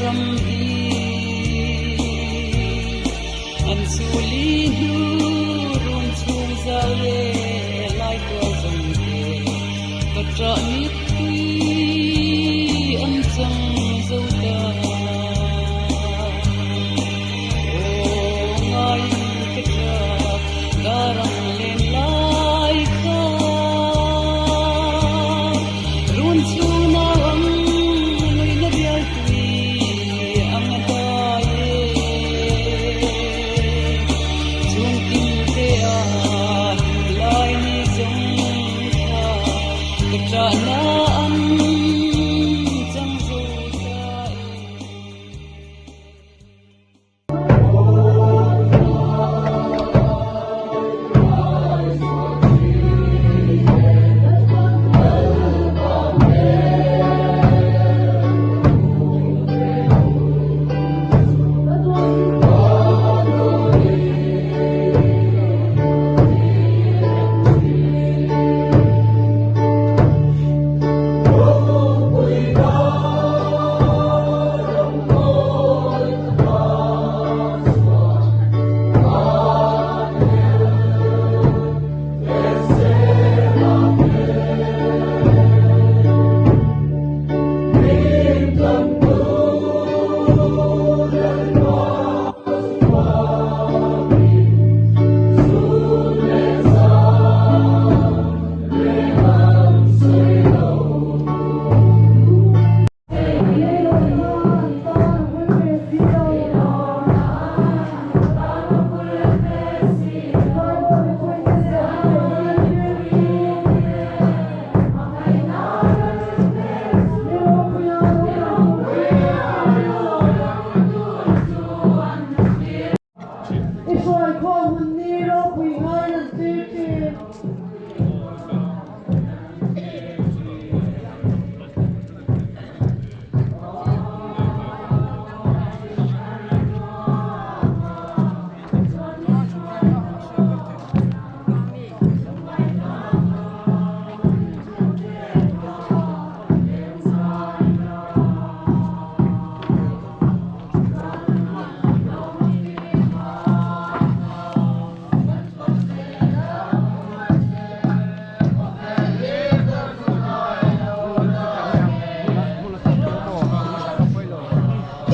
ram hi an suli hu run chung za le lai to zong ke ka tra ni tui an chang zo da o ngai ka tra garang len lai kha run chung na ang noi na bial tui ang da ye chung tin te a lai ni zong kha ka tra na an chang zo da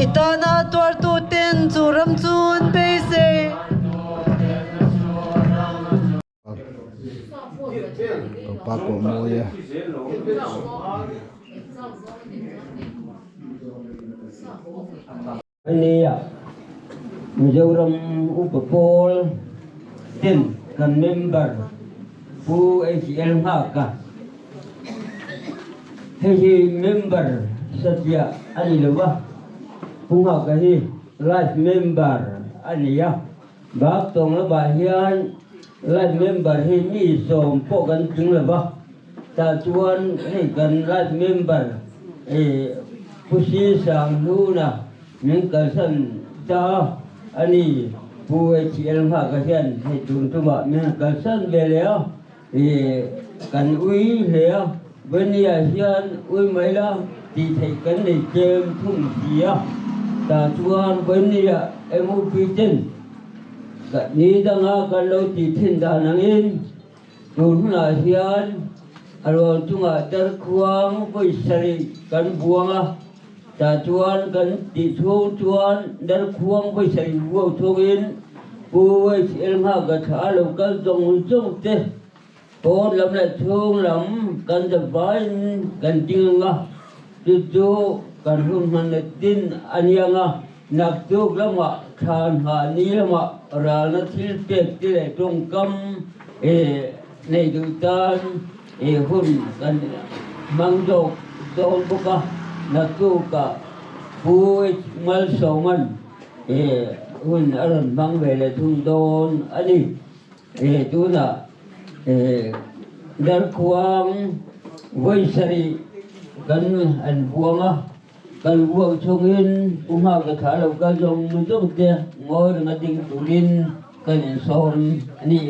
Itana tuar tu ten churam chun pe se pa ko mo ya Ini ya, Mizoram Upapol Tim kan member Pu ACL Haka Hei member Satya Ani Lewa Pu Haka hi life member Ani ya Bác Tông là bà hiền life member hi mi som po kan ting lewa Ta chuan hei kan life member Pusi sang nu na những cái sân cho anh ấy phụ chị em họ cái sân thì chúng tôi bảo những cái sân về léo thì cần uy léo bên nhà sân uy mấy đó thì thấy cái này chơi thùng gì á ta chuan bên nhà em mua phi chân cái ní đang ở cái lối thì thiên đàng năng in chúng là sân rồi chúng ta đặt khoang với sợi cần buông á ta chuan kan ti thu chuan dar khuang pai sai wo thongin puai el ha ga tha lo kal jong jong te pon lam la thung lam kan da vai kan tinga tu kan hun man tin anianga nak tu lama than ha ni lama ra na thil pek ti le tong kam nei du tan hun kan mang do don boka natuka puit mal soman hun aron bang vele thung don ani tu na dar khuang voi sari kan an buanga kan buang chungin umha ka thalo ka jong jong te ngor nga ding tulin kan son ani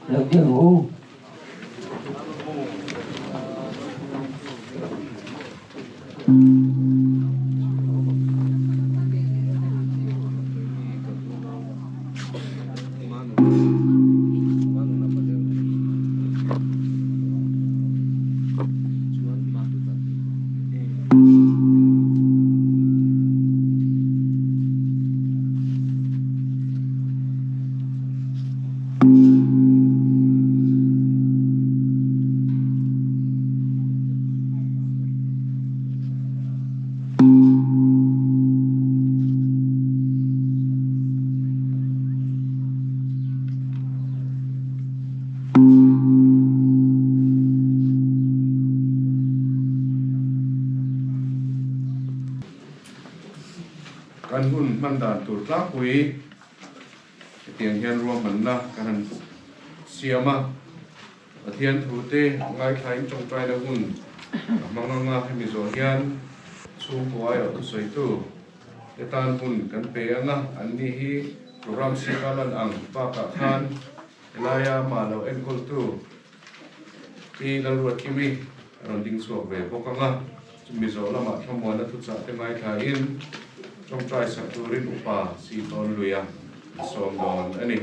lo ding hu กันหุ่นมันด่านตูดลากหุยเตียงเฮียนรวมมันนะกันเสียมาเทียนถูเต้ง่ายคล้ายจงใจนะหุ่นมังนังงาให้มีโซเฮียนสูงกว่าอยู่ตุสวยตู้แต่ตานหุ่นกันเปียนะอันนี้ฮีโปรแกรมสิการันอังปากขานลายามาเราเอ็นกุลตู้ที่เรารวดคิมีเราดิ้งสวบเวพวกกันจะมีโซละมาทั้งหมดนะทุกสัตว์ที่ง่ายคล้ายจงใจสักตัวรินอุปาสีตอนลุยสมดอนอันนี้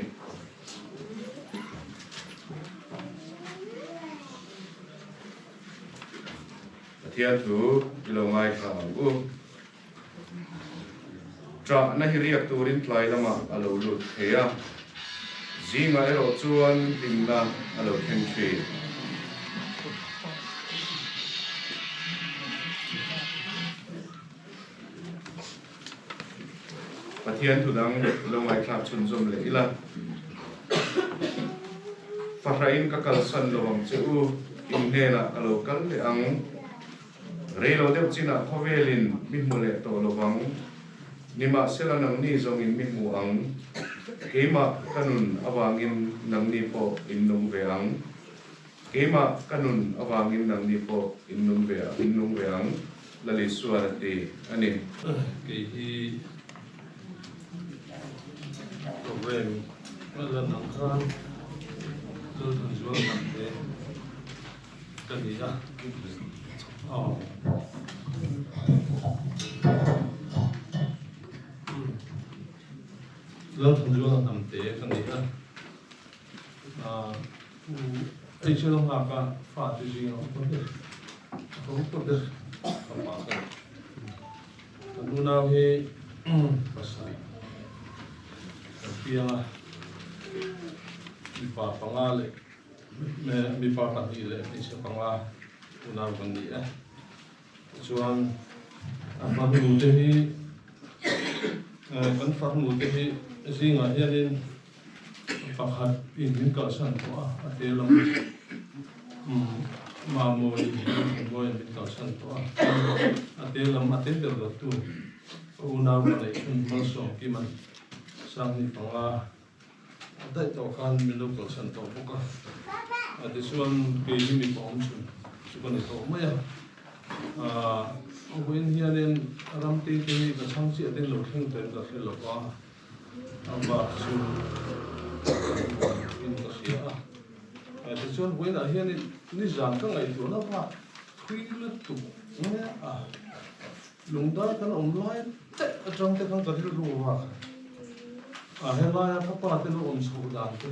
เทียนถูกิโลไมล์ข่าวจะนั่งเรียกตัวรินไล่ละมาอารมณ์ลุดเฮียจีงไอโรจวนดิงนะอารมณ์เข็นชีเทียนถูดังลงไอคลาบชุนจมเลยละฟ้าไอินกักลสันลงเจ้าอินเนนะอโลกัลเลอังเรโลเดวจินะพเวลินมิมุเลโตลวังนิมาเซลนังนีจงอินมิมูอังเกมากันุนอวางินนังนีโปอินนุงเวอังเกมากันุนอวางินนังนีโปอินนุงเวอังลลิสวาร์ตีอันนี้program là nắng khan rồi thằng chú làm thế cái gì ra rồi thằng chú làm thế cái gì ra ấy chưa làm cả phát cái gì không có được không có được thằng nào thì pasai Pia mi pa pangale mi pa kanile mi se panga una kanile chuan ama mu te hi kan far mu te hi zinga hianin pakhat in ka san ko a te lam ma mo ni mo in ka san ko a te lam a te der tu una kanile un ma so ki man sang ni panga dai to kan mi lo ko san to boka ati suan ke mi pom chu ko ni to ma ya when hianin ram ti ni ka sang chi atin lo thing ten ka se lo ka amba chu in ka sia ati suan when a hianin ni zan ka ngai to na pa khui lu tu ne lungda kan online te atang te kan ka thil ru wa helaya papa te lo so dan te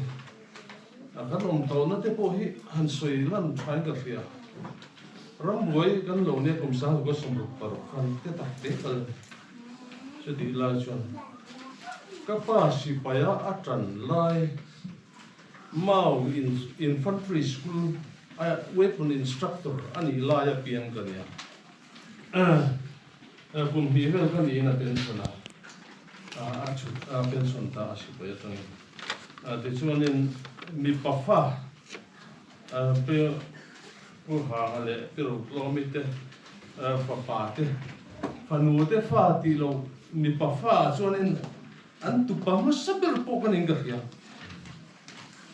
kan to na te po hi han soi lan thain ka fia ram boy kan lo ne kum sa ko som ru par kan te ta te kal se di la chon kapa si pa ya atran lai mau in infantry school weapon instructor ani la ya pian kan ya kum hi hel kan ni na ten sana pension ta asipa ya tang te chuanin mi pafa pe ko ha le pero kilometer papa te fanu te fa ti lo mi pafa chuanin an tu pa ma saber po kan inga ya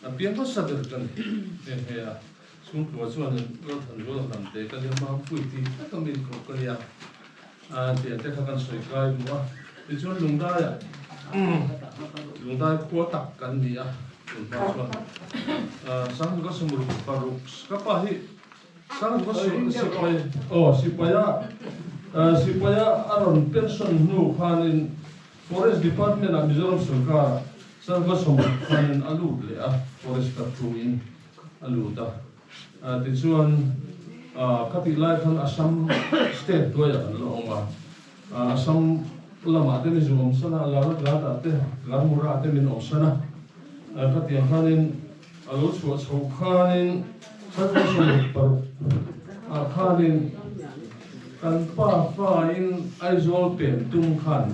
apian ko saber kan he ya sung ko chuanin lo than lo lam te kan ma pui ti ka min ko kan ya te kan soi kai mo thì cho lùng đai khua tắc cắn gì lùng đai sang có sum rục paruk các bạn hi sang có sipaya aron pension nu khanin forest department a Mizoram sarkar sang có sum khanin alu le forest patrolin alu ta thì chuan các vị lai khan Assam state toya lo ma Assam lama te mi zoom sana la te mura te min osana ka ti khanin alo chu khanin sa ko so par khanin kan pa in aizol pen tum khan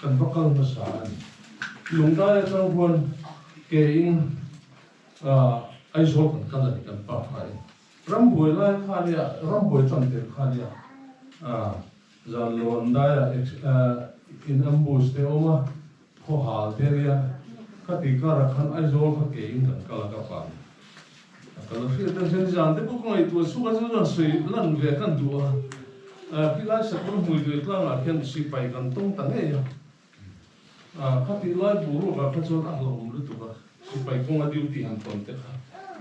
kan bakal masan lungda tang hon ke in aizol kan pa in ramboi la khania ramboi chon te khania zan londa in ambush te oma kho hal te ria khati kara khan aizol kha ke in kan kala ka pa kalau kita tentang jalan tu bukan itu suka suka sui lan dia kan dua pilih sekolah murid kelas akhir sipai gantung tanah ya khati lai buru ka kacau ahlo umur tu ka sipai kong adi uti hanton te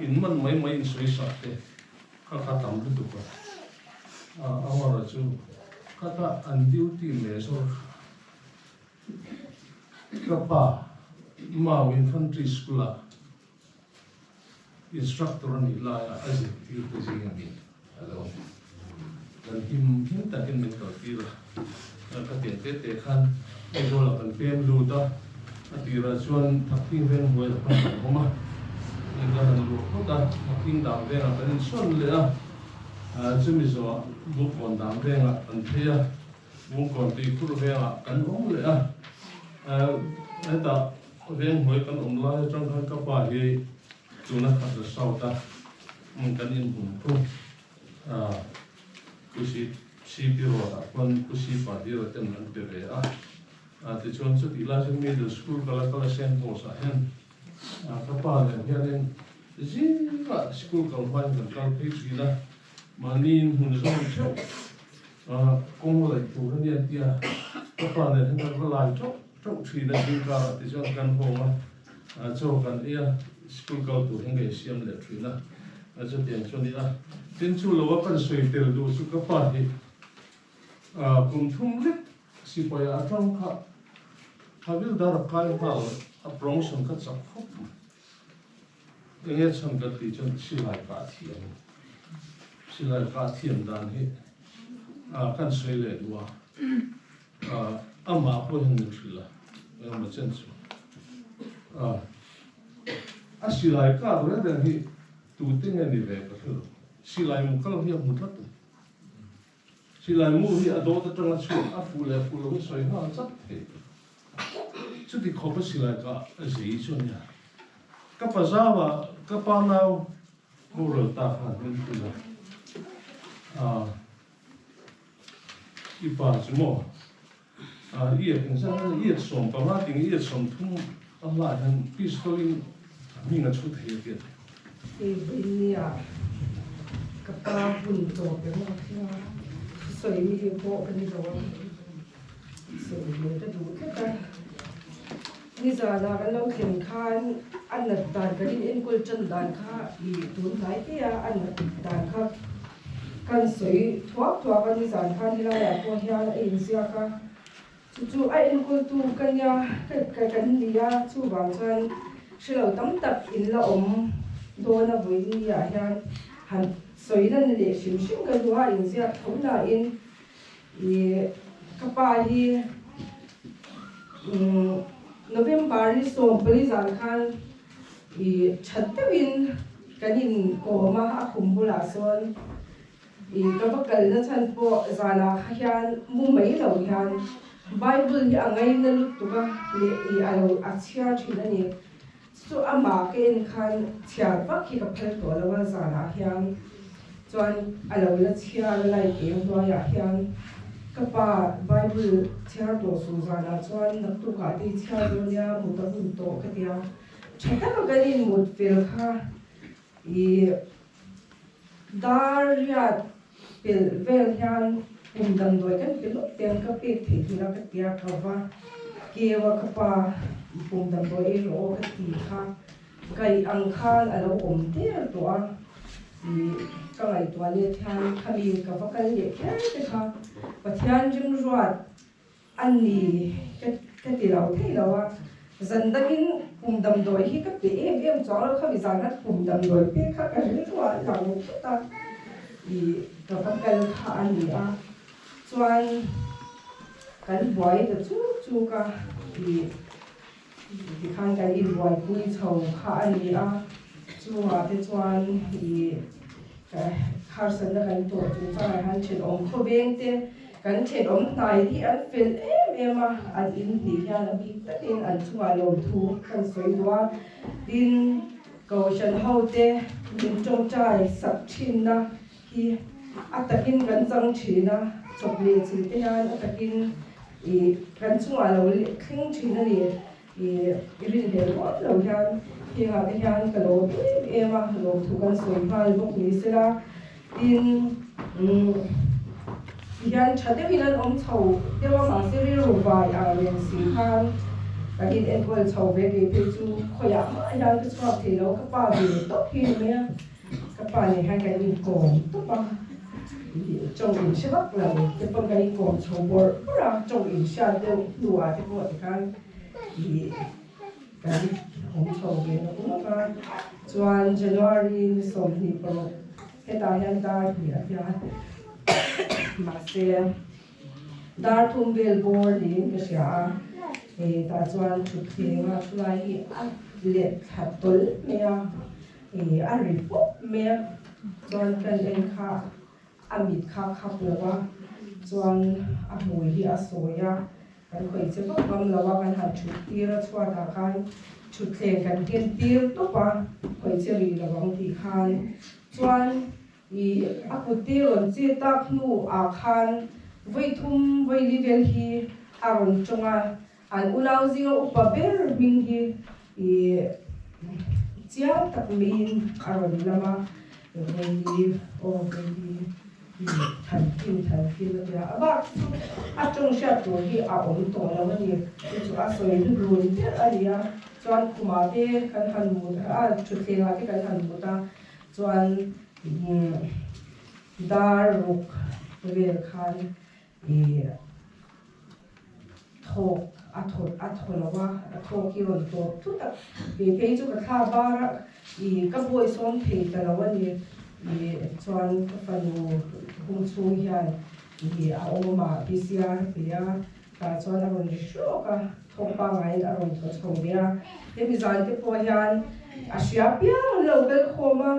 in man mai sui sakte kata umur tu ka awal tu kata andi uti mesor kapa mau infantry school instructor ni la as you to see him hello dan him takin min ka tira ka te khan ai do la kan pem lu da tira chuan thakking ven hoi la kan homa in la han lu ko da thakking dang ve la kan chuan le chumi zo bu kon dang ve la kan thia bu kon ti khur ve la kan hom le da ven hoi kan la chang kan ka pa hi tuna kata sauta mungkin ini pun kusi biro ataupun kusi padir atau nanti berea tujuan setelah middle school kalau sempol sahen kapal yang jika school kalau banyak kalau kita manin hunzon cok kongol itu kan dia kapal yang kalau cok tidak tinggal tujuan kan homa cok kan ia school kau tu hingga siam le trina aja tiang choni la tin chu lo kan soi tel du chu ka pa hi kum thum le si pa ya atang kha habil dar kai pa a promotion ka chak khop nge chang ka ti chon si lai ka thiam dan hi kan soi le duwa ama po hin trila ma chen chu silai ka tu dan hi tu tinggal ni ve ka tu silai mu kalau dia mutlak tu silai mu hi ado ta tanga chu afu le soi ha chat he chu di kho pa silai ka sei chu nya ka pa zawa ka pa nau mu ro ta kha ni tu la ipa chu mo ie peng sang ie som pa ma ting ie som thum Allah dan pistolin minga chu thei ke Inia kapa pun to ke mo so mi po ke ni do so mi ta du ke ta ni za la kan lo khen khan an na dan ka in kul chan dan kha I tun lai te ya an na dan kha kan soi thuak kan ni zan khan hi la ya po hia la in sia ka chu ai in kul tu kan ya kan ni ya chu wang chan Silo tam tak in la do na vui ni ya hian han soi nan le shim ka duha in zia thona in I kapa hi November ni so bali zan khan I chattawin kanin ko ma a kumbula son I kabakal na chan po zana hian mu mai lo hian Bible hi angai na lut tu ka le I alo achia thina ni so ama ken khan chiar pa ki ka phel to lawa zana hian chuan alo la chia lai ke do ya hian kapa Bible chiar to su zana chuan nak tu ka ti chia do nya mu ta hun to ka tia chata ka ganin mut fel kha I dar ya pel vel hian dam doi kan pelo ten ka pe the thila ka tia ka wa kewa kapa dam doi ro ka ti kha kai ang khan alo te to a I ka ngai to le than khami ka vakal le kya te kha pathian jim ruat ani ka ti lau thei lawa zandangin dam doi hi ka pe em chaw kha bi zanat dam doi pe kha ka ri to a lau ta I ka vakal kha ani a chuan kan boy ta chu ka I khang kan in boy pui chho kha ani a chu ha te chuan I Carson na kan to tu sa han chen om kho beng te kan chen om nai hi an fel ema an in ti hian a bi ta tin an chunga lo thu kan soi dua din ko shan ho te din chong chai sak thin na hi atakin kan chang thina chople chi te hian atakin I kan chunga lo khing thina ni rin he lo hian hi nga te hian ka lo ema lo thu kan soi hal bok ni sela in hian thate winan om chho dewa ma seri ro vai a len si khan ka in equal chho ve ge pe chu khoya ma hian ka chwa the lo ka pa bi to hi me ka pa ni ha ka ni ko to pa trong in se bak la te pa ka ni ko chho bor ra trong in sha de lua te ko te kan kan om chho ve no ko ka chuan January ni som ni pro heta hian dar hi a hian ma se dar thum vel bor ni ka sia ta chuan thu thlenga chulai hi a le thatol mea a ri pop mea chuan kan en kha amit kha khap lawa chuan a hmui hi a soya kan khoi che bak bam lawa kan han thu tira chua ta khan thu thleng kan ken tir to pa khoi che ri lawang ti khan chuan a puti ron chi tak nu a khan voi thum voi level hi a ron chunga an ulau zinga upa ber ming hi chia tak min a ron lama voi o voi than kin la aba a chung sha tu hi a om to la ni chu a soi du run te aria chuan kuma te kan han mu a thu thenga te kan han mu ta chuan dar ruk vel khan thok a tholawa a thoki ron to tu tak pe chu ka tha bara ka boi som thei ta lawa ni chuan ka fanu hung chu hian a oma PCR pia ta chuan a ron shoka thopa ngai a ron tho chhongya te mi zan te po hian a sia pia lo bel khoma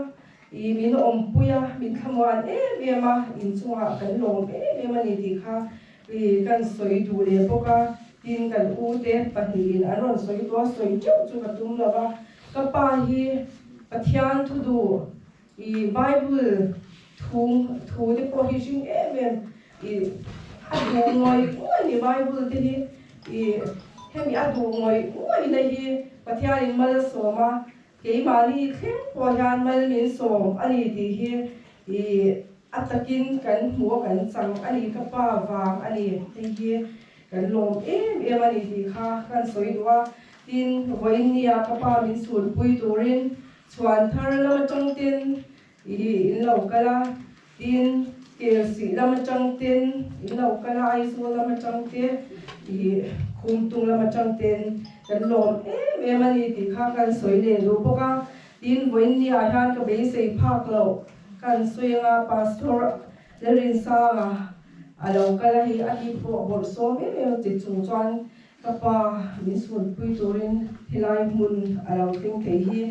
min om puya min khamwan ema in chunga kan lom ema ni ti kha kan soi du le boka tin kan u te pahnin aron soi to soi chu ka tum lawa ka pa hi pathian thu du Bible thu te po hi sing em a du ngoi ni Bible te hi hemi a du ngoi na hi pathian in mal soma ke mani khem po hian mal min som ani ti hi atakin kan mu kan chang ani ka pa wang ani te hi kan lom em ani ti kha kan soi duwa tin voin nia ka pa min sun pui turin chuan thar lama chang tin in lo kala tin KFC lama chang tin in lo kala ai so lama chang te khum tung lama chang tin kan lom em ani ti kha kan soi le lu boka tin voin nia hian ka be sei phak lo kan suinga pastor lerin sa alo kala hi ani po bol so me ti chung chuan kapa min sun pui turin hilai mun alo ting thei hi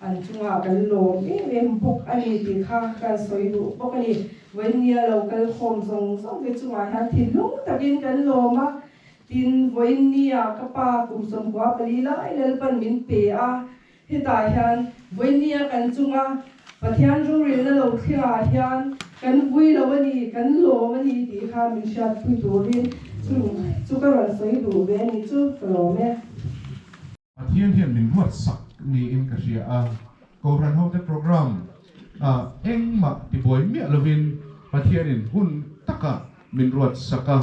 an chunga kan lom em bok ani ti kha kan soi du bok ani when nia local khom zong zong ke chunga ha thin lu takin kan loma tin voin nia kapa kum som kwa palila ilal pan min pe a heta hian voin nia kan chunga pathian ru rin na lo thia hian kan vui lo ani kan lom ani ti kha min shat pui turin chu ka ran soi du ve ni chu lo me pathian hian min huat sak ni in ka ria a ko ran ho te program eng ma ti boy mi lovin pathian in hun taka min ruat saka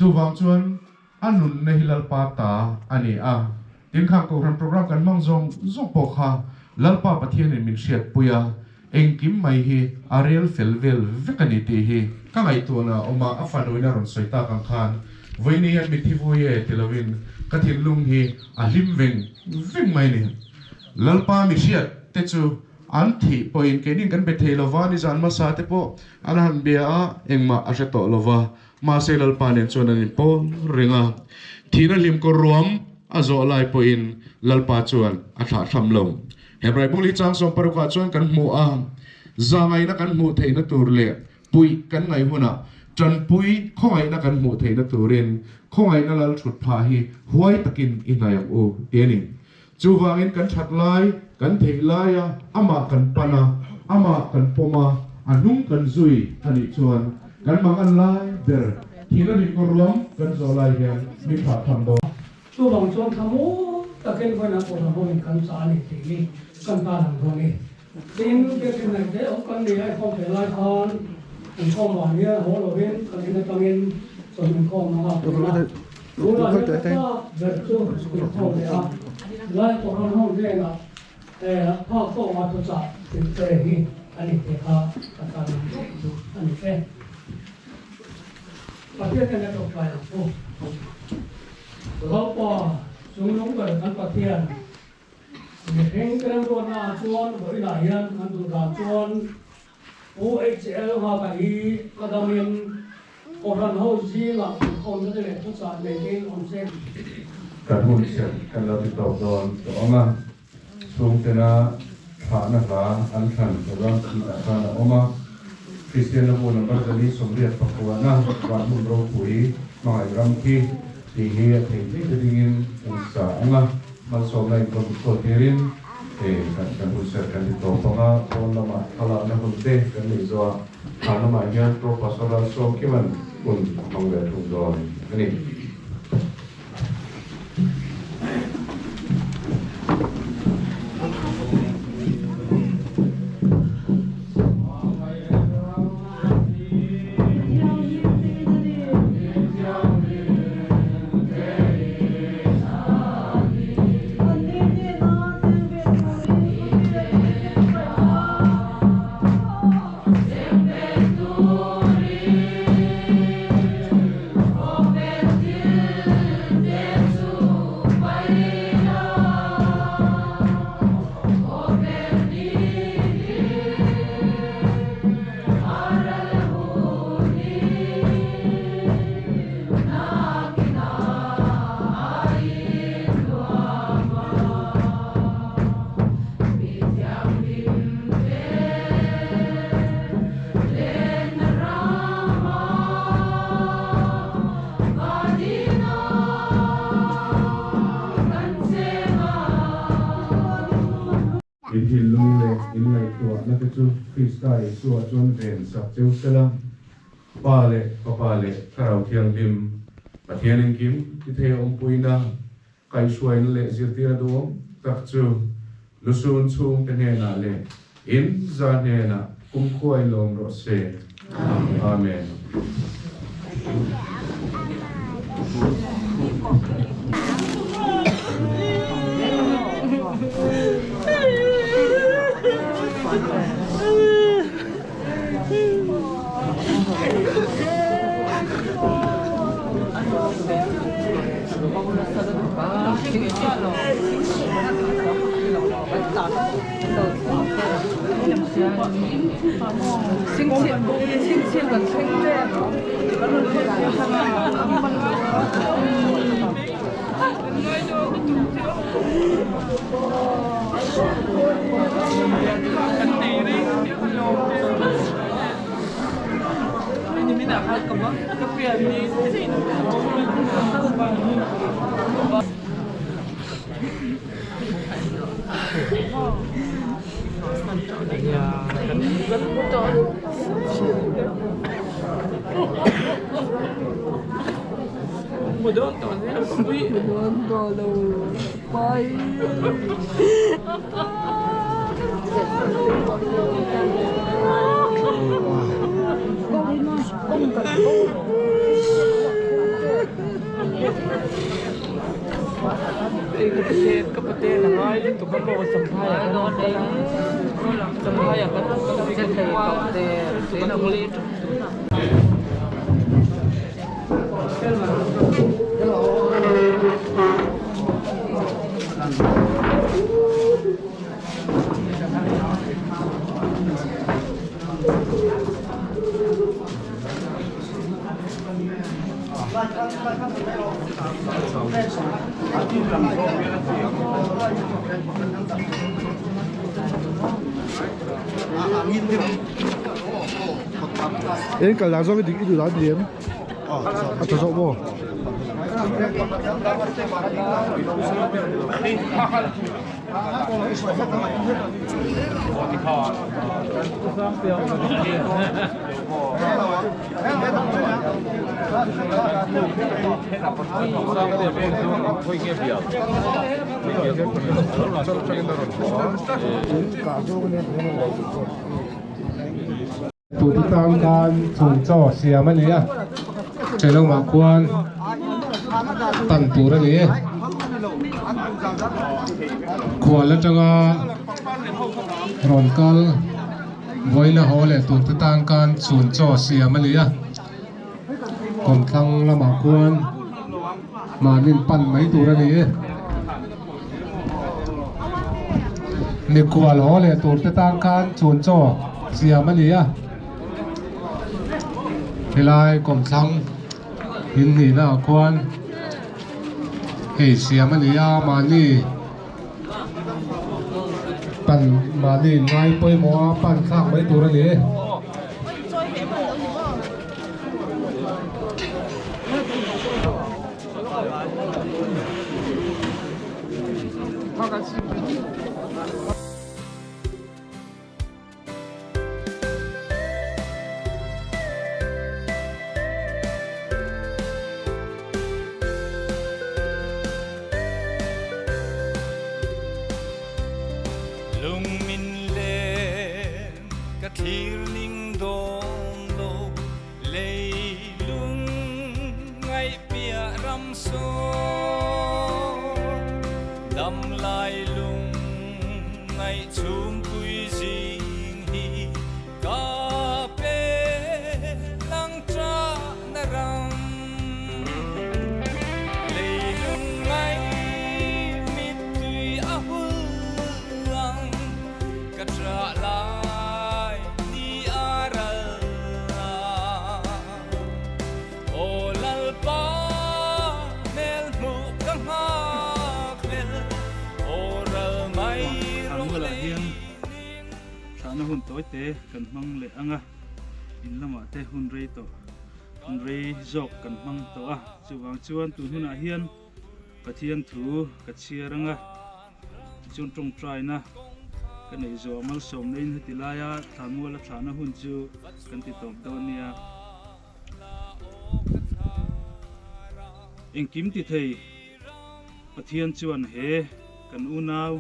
chu wang chuan anun na hilal pa ta ani a tin kha ko ran program kan mang zong po kha lalpa pathian in min siat puya eng kim mai hi ariel felvel vekani te hi ka ngai to na oma afanoina ron soita kan khan voini an mi thi voye telovin kathin lung hi a lim veng mai ni lalpa mi siat te chu an thi point ke ning kan be thelo wa ni jan ma sa te po an han be a engma a se to lova ma se lalpa nen chon an po ringa thina lim ko ruam a zo lai po in lalpa chuan a tha tham lo hebrai buli chang som paruka chuan kan mu a za ngai na kan mu thei na tur le pui kan ngai huna tran pui khongai na kan mu thei na turin khongai na lal thut pha hi huai takin inayam u tiani chu wangin kan that lai kan thei lai a ama kan pana ama kan poma anung kan zui ani chuan kan mang an lai ber thina rin ko ruam kan zo lai hian mi pha tham do chu bang chuan thamu takin ko na ko ho in kan sa ni ti ni kan ta lang ko ni tin ke tin na de o kan ni ai khom pe lai khan an khom wa ni ho lo ben kan ni ta ngin son min khom ma ha ru la ni ta ver chu ko ho le a lai ko han ho de na pa ko ma to cha tin te hi ani te ha ta ta lang ani te pa te kan na to pa la koเราพอสมน้องกับท่านประเทียนเห็นกันตัวน่าชวนบริหารยันกันตัวการชวนOHL มาไปก็ดำเนินการเฮาจีหลักคนจะได้ทุกสารในเกณฑ์ออนเซ็นการหุ่นเสร็จกันเราติดต่อโดนต่อมาสูงเท่านั้นผ่านนะคะอันขันแต่ว่าที่ผ่านออกมาคริสเตียนละมุนก็จะมีสมเด็จพระกวนะวันมุนโรคุยหน่อยรำที่ที่เฮียที่จะได้ยินอุตสาหะมาสอบในคนโคตรเรินกันหุ่นเสร็จกันติดต่อต่อมาคนละมาพลังนักหุ่นเตะกันนี่จะผ่านมาเฮียโปรปัสสาวะโซกิมันคนมองแบบถูกโดนนี่อินลุงเล็กอินไหลตัวนักจูคริสต์ไอสัวจนเป็นสักเจ้าเสลาป้าเล็กก็ป้าเล็กข้าวเทียงดิมปะเทียนกิมที่เทอมปุยนาไก่ช่วยนั่นแหละเสียเตียดวงตักจูลุสุนซุงเป็นเฮน่าเล่อินจานเฮน่าคุ้มค่อยลงรถเสกอาเมนkapatid na nga ito ka mo sampaya ka sampaya ka sa kayo sinulit Em cả là do cái định cái đó điểm à cho bộ tụที่ตามการถูกจ่อเสียมันเนี่ยใช้ลงมาควรตันตูระนี้ควรแล้วจะก็รอนกัลไว้ละหอเลยตที่ตามการสูญจ่อเสียมันเนี่ยกลมทั้งละมาควรมานินปั่นไหมตูระนี้นี่ควรหอเลยตที่ตามการสูญจ่อเสียมันเนี่ยเวลากลมทั้งหินหินอ่ะควรเฮ้เสียมันนี่มานี่ปั่นมานี่ง่ายไปหมอปั่นข้างไปตัวนี้หุ่นตัวเตะกันมังเละอ่ะอินละมาเตะหุ่นเรย์ตัวหุ่นเรย์จอกกันมังตัวจูวางจวนตัวหุ่นอาเฮียนกระเทียนถูกระเชียรังจนตรงใจนะกันในจอมัลสมในติลายาทางวัวละฐานหุ่นจูกันติดต่อตัวเนี่ยเอ็งกิมติเทยกระเทียนจวนเฮกันอุนาว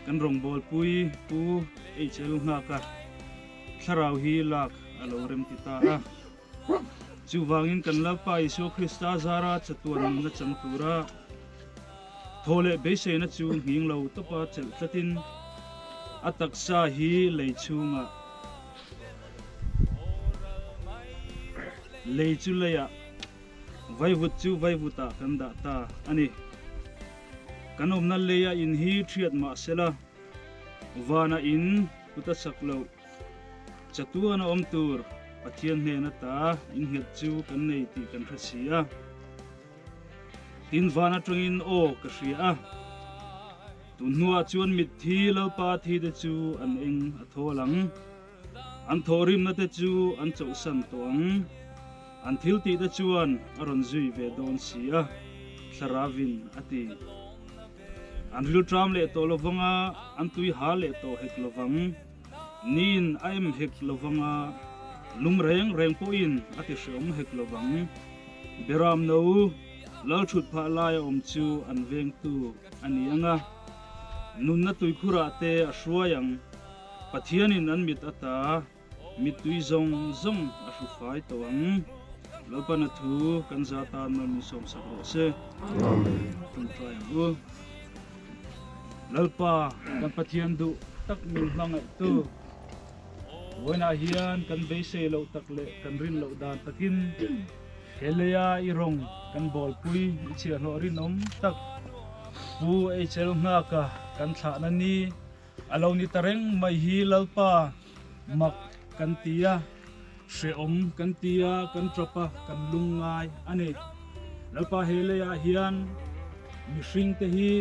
กันรองบอลปุยปูไอเชลุงนักคาราวฮีลักอโลเรมติตาจูวางินกันลับไปโชคริสตาซาราจัตัวนึงนัจังตูระโทเลเบเชนัจูหิงเราตบปัจจัลตินอัตักซาฮีเลยชูงะเลยจูเลยะไว้วุดจูไว้วุตากันดาตาอันนี้กันอมนั่นเลยอินฮีเทียดมาเสละวานาอินพุทธศักดิ์เราจัตุวนาอมตูร์ปะเทียนเฮนตาอินเฮจูกันในตีกันทัศเสียตินวานาตรงอินโอกระเสียตุนหัวจวนมิดทีเราปาทีเดจูอันเองอัทโหลังอันโทริมนัตจูอันเจ้าสันตวงอันทิลตีเดจวนอรอนซุยเวดอนเสียสราวินอติอันริลทรามเลโตลวังอันตุยฮาเลโตเฮกลวังนินไอมเฮกลวังลุมเรงโปอินอติเชมเฮกลวังเบรามนูลาชุดพาลายอมจูอันเวงตูอันยังนุนนตุยคุระเตอชัวยังปะเทียนินอันมิดอัตามิดตุยซงอชุไฟตัวงลปนัทูกันซาตานมันสมสักโรเซตุนทรายอูlalpa kan pathian du tak min mangai tu woina hian kan beise lo takle kan rin lo dan takin helea irong kan bol pui chia lo rin om tak pu e chel nga ka kan thla na ni alo ni tareng mai hi lalpa mak kan tia she om kan tia kan tropa kan lungai ani lalpa helea hian mi hring te hi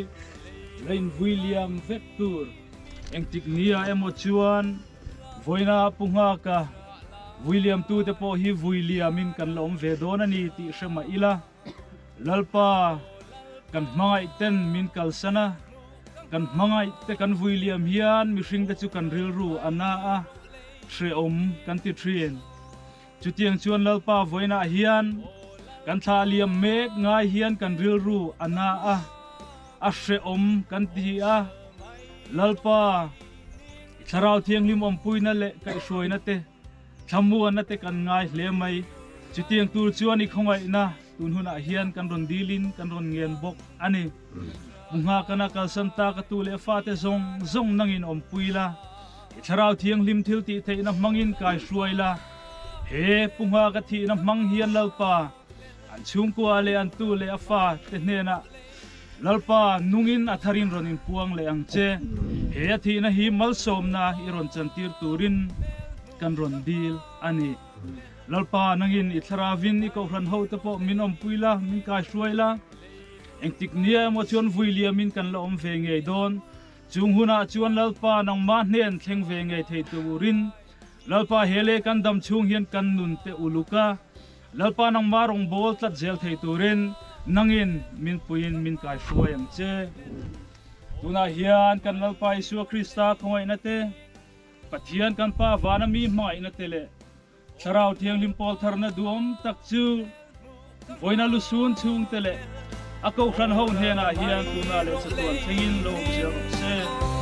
Rain William Vector engtik nia emo chuan voina punga ka William tu te po hi Williamin kan lom ve don ani ti shema ila lalpa kan mangai ten min kalsana kan mangai te kan William hian mi hring te chu kan ril ru ana a tre om kan ti thrien chutiang chuan lalpa voina hian kan tha liam mek ngai hian kan ril ru ana a tre om kan ti a lalpa tharau thiang lim om puina le kai soina te thamuan na te kan ngai hle mai chutiang tur chuan i khongai na tun huna hian kan ron dilin kan ron ngen bok ani bunga kana kal santa ka tu le fa te zong nangin om puila tharau thiang lim thil ti theina mangin kai suaila he punga ka thi na mang hian lalpa an chung ko ale an tu le afa te hena lalpa nungin atharin ronin puang le angche he thi na hi mal som na iron chantir turin kan ron dil ani lalpa nangin ithravin i ko ran ho te po minom puila min kai suaila engtik nia mo chuan Williamin kan la om ve ngei don chung huna chuan lalpa nang ma hnen thleng ve ngei thei turin lalpa hele kan dam chung hian kan nun te uluka lalpa nang ma rong bol tlat zel thei turin nangin min puin min kai suai ang che tuna hian kan lalpa Isu Krista khoi na te pathian kan pa vana mi mai na te le tharau thiang lim pol tharna duom tak chu voina lusun chung te le ako khan ho hena hian tuna le chatuan thengin lo se